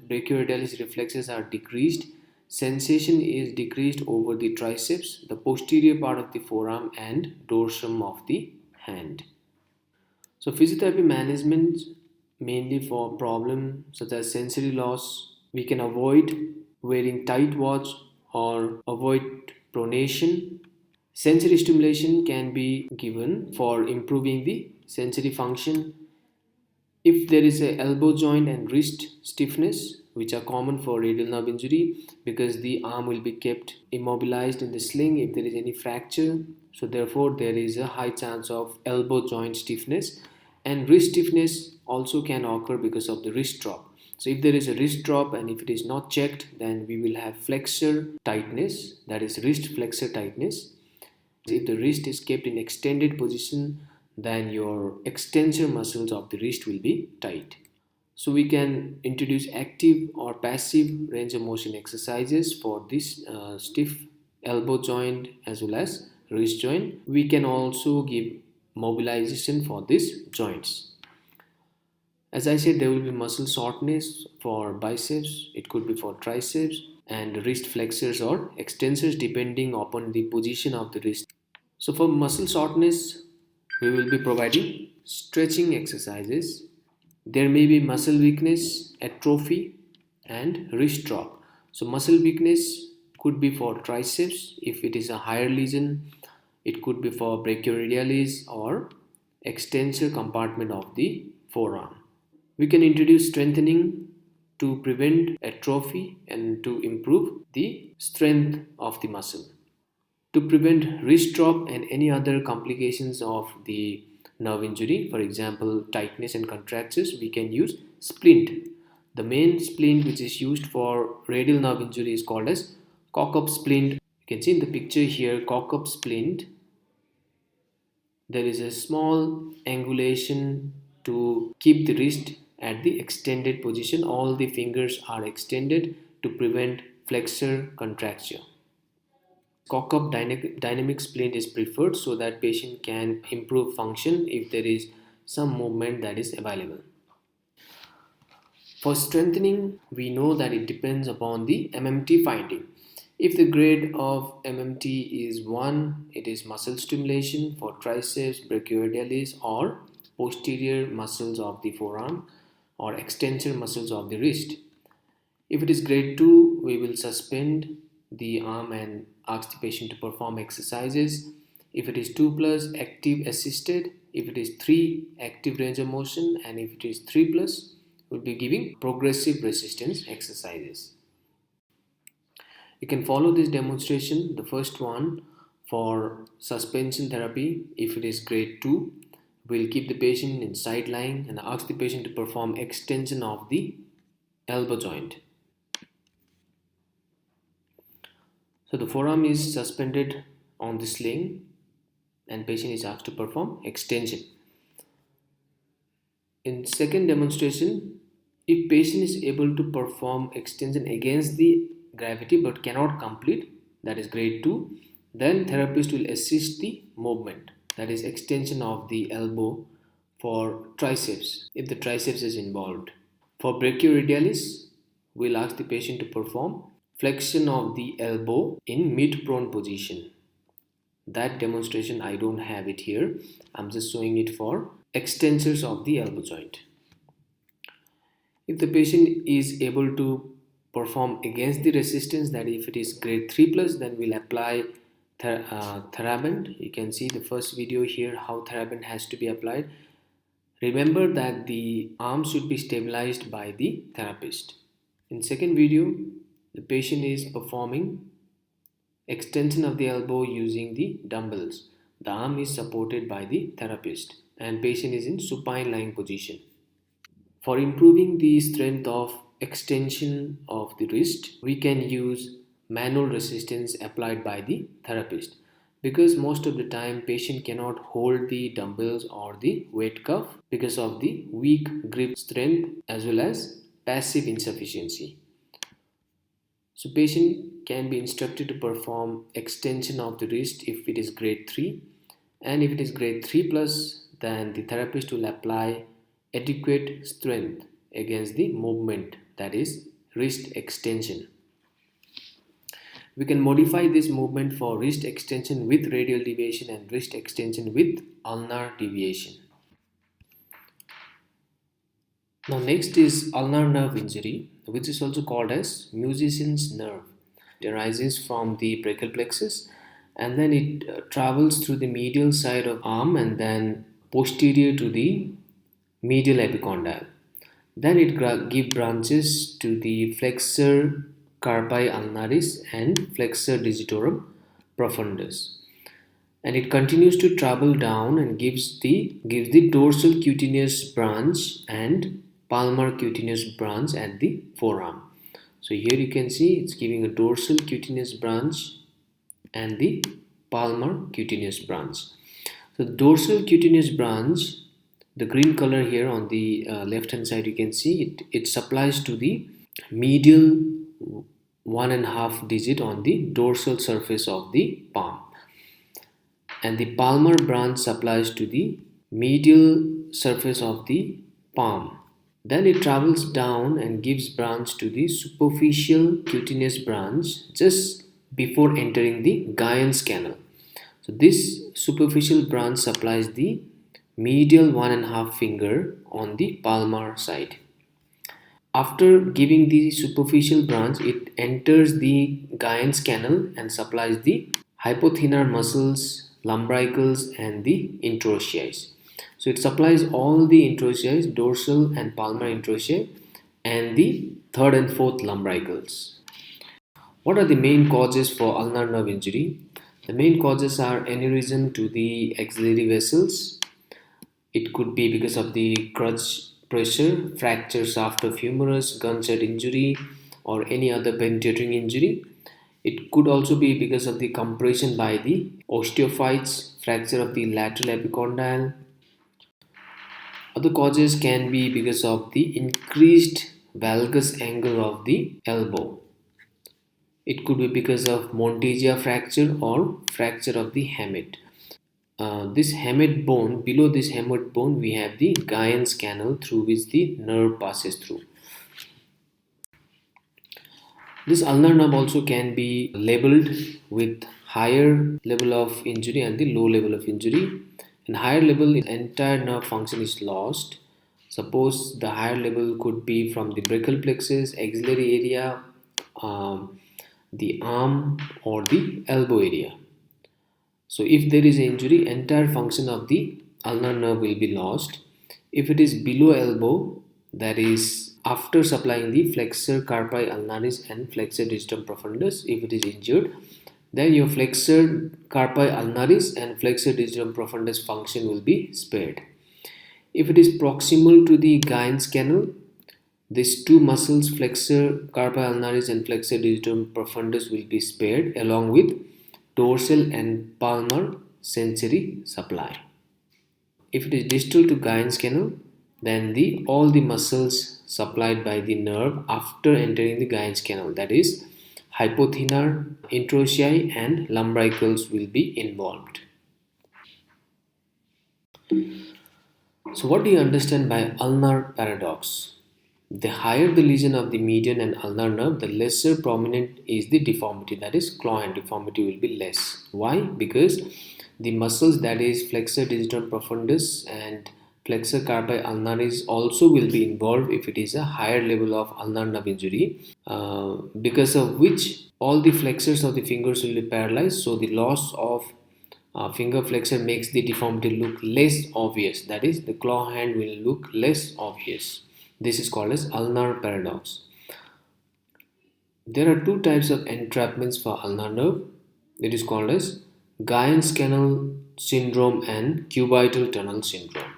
brachioradialis reflexes are decreased, sensation is decreased over the triceps, the posterior part of the forearm and dorsum of the hand. So physiotherapy management mainly for problems such as sensory loss. We can avoid wearing tight watch or avoid pronation. Sensory stimulation can be given for improving the sensory function. If there is a elbow joint and wrist stiffness, which are common for radial nerve injury, because the arm will be kept immobilized in the sling if there is any fracture, so therefore there is a high chance of elbow joint stiffness. And wrist stiffness also can occur because of the wrist drop. So if there is a wrist drop and if it is not checked, then we will have flexor tightness, that is wrist flexor tightness. If the wrist is kept in extended position, then your extensor muscles of the wrist will be tight. So we can introduce active or passive range of motion exercises for this stiff elbow joint as well as wrist joint. We can also give mobilization for these joints. As I said, there will be muscle shortness for biceps, it could be for triceps, and wrist flexors or extensors depending upon the position of the wrist. So for muscle shortness, we will be providing stretching exercises. There may be muscle weakness, atrophy, and wrist drop. So muscle weakness could be for triceps if it is a higher lesion. It could be for brachioradialis or extensor compartment of the forearm. We can introduce strengthening to prevent atrophy and to improve the strength of the muscle. To prevent wrist drop and any other complications of the nerve injury, for example tightness and contractures, we can use splint. The main splint which is used for radial nerve injury is called as cock-up splint. You can see in the picture here, cock-up splint. There is a small angulation to keep the wrist at the extended position. All the fingers are extended to prevent flexor contracture. Cock-up dynamic splint is preferred so that patient can improve function if there is some movement that is available. For strengthening, we know that it depends upon the MMT finding. If the grade of MMT is 1, it is muscle stimulation for triceps, brachioradialis or posterior muscles of the forearm or extensor muscles of the wrist. If it is grade 2, we will suspend the arm and ask the patient to perform exercises. If it is 2+, active assisted. If it is 3, active range of motion, and if it is 3+, we'll be giving progressive resistance exercises. You can follow this demonstration. The first one for suspension therapy, if it is grade 2, we'll keep the patient in side lying and ask the patient to perform extension of the elbow joint. So the forearm is suspended on the sling and patient is asked to perform extension. In second demonstration, if patient is able to perform extension against the gravity but cannot complete, that is grade 2, then therapist will assist the movement, that is extension of the elbow for triceps if the triceps is involved. For brachioradialis, we'll ask the patient to perform flexion of the elbow in mid-prone position. That demonstration I don't have it here. I'm just showing it for extensors of the elbow joint. If the patient is able to perform against the resistance, that if it is grade 3+, then we'll apply Theraband. You can see the first video here how Theraband has to be applied. Remember that the arm should be stabilized by the therapist. In second video, the patient is performing extension of the elbow using the dumbbells. The arm is supported by the therapist and patient is in supine lying position. For improving the strength of extension of the wrist, we can use manual resistance applied by the therapist, because most of the time patient cannot hold the dumbbells or the weight cuff because of the weak grip strength as well as passive insufficiency. So patient can be instructed to perform extension of the wrist if it is grade 3, and if it is grade 3+, then the therapist will apply adequate strength against the movement, that is wrist extension. We can modify this movement for wrist extension with radial deviation and wrist extension with ulnar deviation. Now next is ulnar nerve injury, which is also called as musician's nerve. It arises from the brachial plexus and then it travels through the medial side of arm and then posterior to the medial epicondyle. Then it gives branches to the flexor carpi ulnaris and flexor digitorum profundus, and it continues to travel down and gives the dorsal cutaneous branch and palmar cutaneous branch at the forearm. So here you can see it's giving a dorsal cutaneous branch and the palmar cutaneous branch. So the dorsal cutaneous branch, the green color here on the left hand side, you can see it supplies to the medial 1.5 digit on the dorsal surface of the palm, and the palmar branch supplies to the medial surface of the palm. Then it travels down and gives branch to the superficial cutaneous branch just before entering the Guyon's canal. So this superficial branch supplies the medial 1.5 finger on the palmar side. After giving the superficial branch, it enters the Guyon's canal and supplies the hypothenar muscles, lumbricals, and the introitiae. So it supplies all the introitiae, dorsal and palmar introitiae, and the third and fourth lumbricals. What are the main causes for ulnar nerve injury? The main causes are aneurysm to the axillary vessels. It could be because of the crutch pressure, fracture shaft of humerus, gunshot injury, or any other penetrating injury. It could also be because of the compression by the osteophytes, fracture of the lateral epicondyle. Other causes can be because of the increased valgus angle of the elbow. It could be because of Montegia fracture or fracture of the hamate. This hamate bone, below this hamate bone, we have the Guyon's canal through which the nerve passes through. This ulnar nerve also can be labeled with higher level of injury and the low level of injury. In higher level, the entire nerve function is lost. Suppose the higher level could be from the brachial plexus, axillary area, the arm, or the elbow area. So if there is an injury, entire function of the ulnar nerve will be lost. If it is below elbow, that is after supplying the flexor carpi ulnaris and flexor digitorum profundus, if it is injured, then your flexor carpi ulnaris and flexor digitorum profundus function will be spared. If it is proximal to the Guyon's canal, these two muscles, flexor carpi ulnaris and flexor digitorum profundus, will be spared along with dorsal and palmar sensory supply. If it is distal to Guyon's canal, then all the muscles supplied by the nerve after entering the Guyon's canal, that is hypothenar, introitiae, and lumbricals, will be involved. So what do you understand by ulnar paradox? The higher the lesion of the median and ulnar nerve, the lesser prominent is the deformity, that is claw hand deformity will be less. Why? Because the muscles, that is flexor digitorum profundus and flexor carpi ulnaris, also will be involved if it is a higher level of ulnar nerve injury, because of which all the flexors of the fingers will be paralyzed. So the loss of finger flexor makes the deformity look less obvious, that is the claw hand will look less obvious. This is called as ulnar paradox. There are two types of entrapments for ulnar nerve. It is called as Guyon's canal syndrome and cubital tunnel syndrome.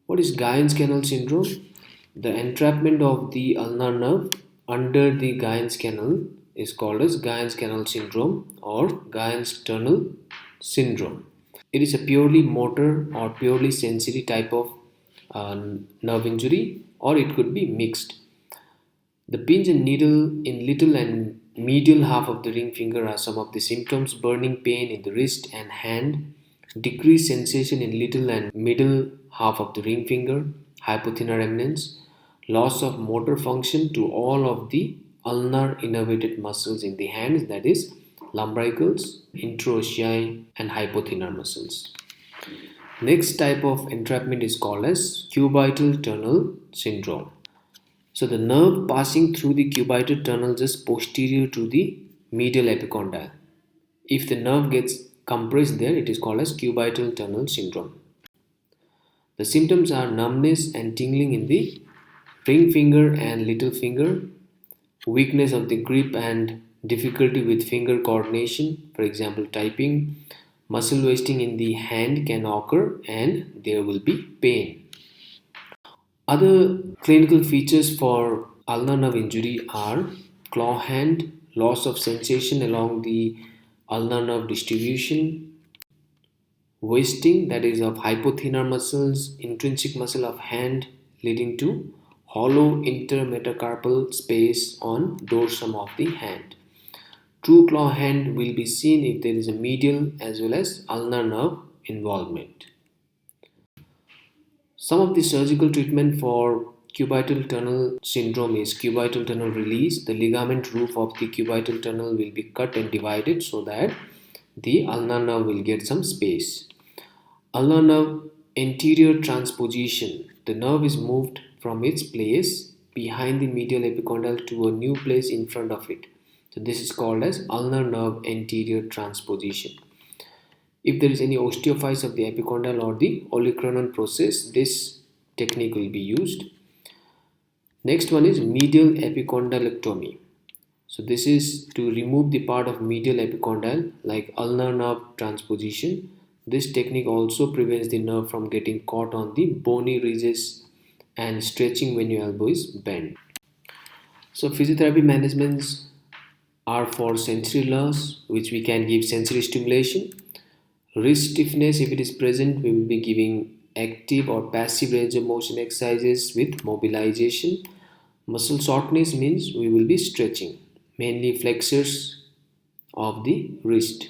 What is Guyon's canal syndrome? The entrapment of the ulnar nerve under the Guyon's canal is called as Guyon's canal syndrome or Guyon's tunnel syndrome. It is a purely motor or purely sensory type of nerve injury, or it could be mixed. The pins and needle in little and medial half of the ring finger are some of the symptoms: burning pain in the wrist and hand, decreased sensation in little and middle half of the ring finger, hypothenar eminence, loss of motor function to all of the ulnar innervated muscles in the hands, that is lumbricals, interossei, and hypothenar muscles. Next type of entrapment is called as cubital tunnel syndrome. So the nerve passing through the cubital tunnel just posterior to the medial epicondyle. If the nerve gets compressed there, it is called as cubital tunnel syndrome. The symptoms are numbness and tingling in the ring finger and little finger, weakness of the grip and difficulty with finger coordination, for example typing, muscle wasting in the hand can occur, and there will be pain. Other clinical features for ulnar nerve injury are claw hand, loss of sensation along the ulnar nerve distribution, wasting, that is of hypothenar muscles, intrinsic muscle of hand, leading to hollow intermetacarpal space on dorsum of the hand. True claw hand will be seen if there is a medial as well as ulnar nerve involvement. Some of the surgical treatment for cubital tunnel syndrome is cubital tunnel release. The ligament roof of the cubital tunnel will be cut and divided so that the ulnar nerve will get some space. Ulnar nerve anterior transposition. The nerve is moved from its place behind the medial epicondyle to a new place in front of it. So this is called as ulnar nerve anterior transposition. If there is any osteophytes of the epicondyle or the olecranon process, this technique will be used. Next one is medial epicondylectomy. So this is to remove the part of medial epicondyle like ulnar nerve transposition. This technique also prevents the nerve from getting caught on the bony ridges and stretching when your elbow is bent. So physiotherapy managements are for sensory loss, which we can give sensory stimulation. Wrist stiffness, if it is present, we will be giving active or passive range of motion exercises with mobilization. Muscle shortness means we will be stretching, mainly flexors of the wrist.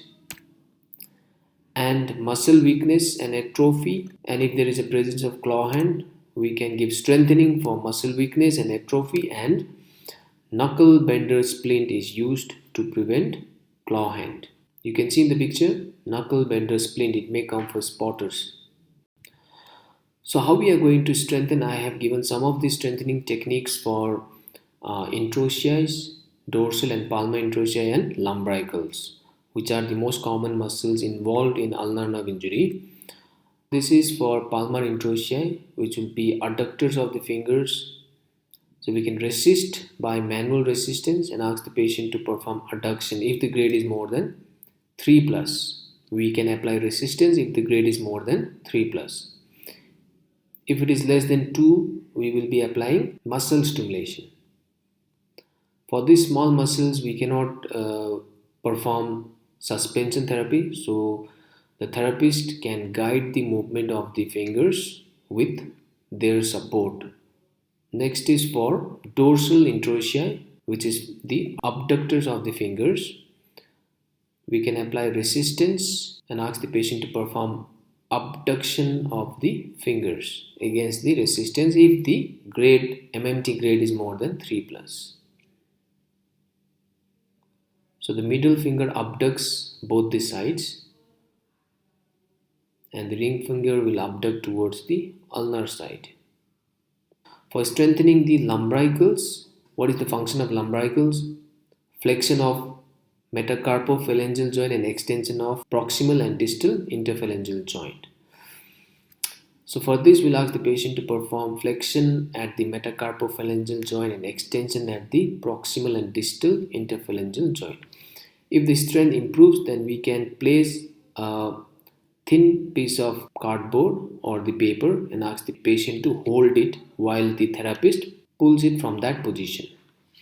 And muscle weakness and atrophy, and if there is a presence of claw hand, we can give strengthening for muscle weakness and atrophy, and knuckle bender splint is used to prevent claw hand. You can see in the picture knuckle bender splint, it may come for spotters. So how we are going to strengthen, I have given some of the strengthening techniques for interossei, dorsal and palmar interossei, and lumbricals, which are the most common muscles involved in ulnar nerve injury. This is for palmar interossei, which will be adductors of the fingers. So we can resist by manual resistance and ask the patient to perform adduction if the grade is more than 3 plus. We can apply resistance if the grade is more than 3 plus. If it is less than 2, we will be applying muscle stimulation. For these small muscles, we cannot perform suspension therapy. So the therapist can guide the movement of the fingers with their support. Next is for dorsal interossei, which is the abductors of the fingers. We can apply resistance and ask the patient to perform abduction of the fingers against the resistance if the grade MMT grade is more than 3 plus. So the middle finger abducts both the sides and the ring finger will abduct towards the ulnar side. For strengthening the lumbricals, what is the function of lumbricals? Flexion of metacarpophalangeal joint and extension of proximal and distal interphalangeal joint. So for this, we'll ask the patient to perform flexion at the metacarpophalangeal joint and extension at the proximal and distal interphalangeal joint. If the strength improves, then we can place a thin piece of cardboard or the paper and ask the patient to hold it while the therapist pulls it from that position.